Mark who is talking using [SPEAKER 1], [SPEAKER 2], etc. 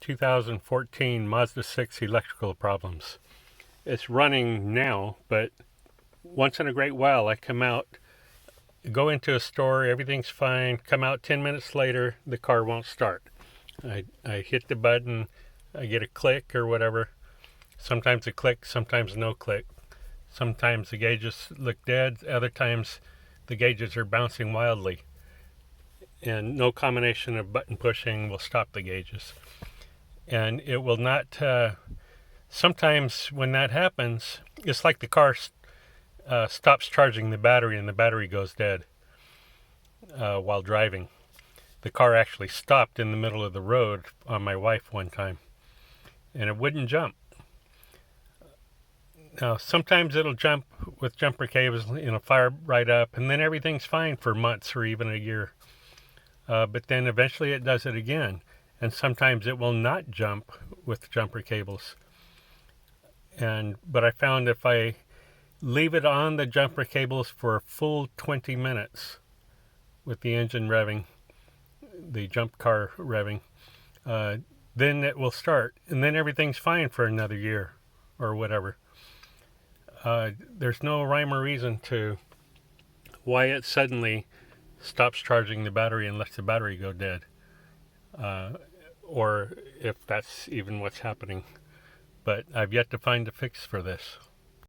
[SPEAKER 1] 2014 Mazda 6 electrical problems. It's running now, but once in a great while I come out, go into a store, everything's fine, come out 10 minutes later, the car won't start. I hit the button, I get a click or whatever. Sometimes a click, sometimes no click. Sometimes the gauges look dead, other times the gauges are bouncing wildly. And no combination of button pushing will stop the gauges. And it will not, sometimes when that happens, it's like the car stops charging the battery and the battery goes dead while driving. The car actually stopped in the middle of the road on my wife one time, and it wouldn't jump. Now, sometimes it'll jump with jumper cables, fire right up, and then everything's fine for months or even a year. But then eventually it does it again, and sometimes it will not jump with jumper cables. But I found if I leave it on the jumper cables for a full 20 minutes with the engine revving, the jump car revving, then it will start, and then everything's fine for another year or whatever. There's no rhyme or reason to why it suddenly stops charging the battery and lets the battery go dead, or if that's even what's happening. But I've yet to find a fix for this.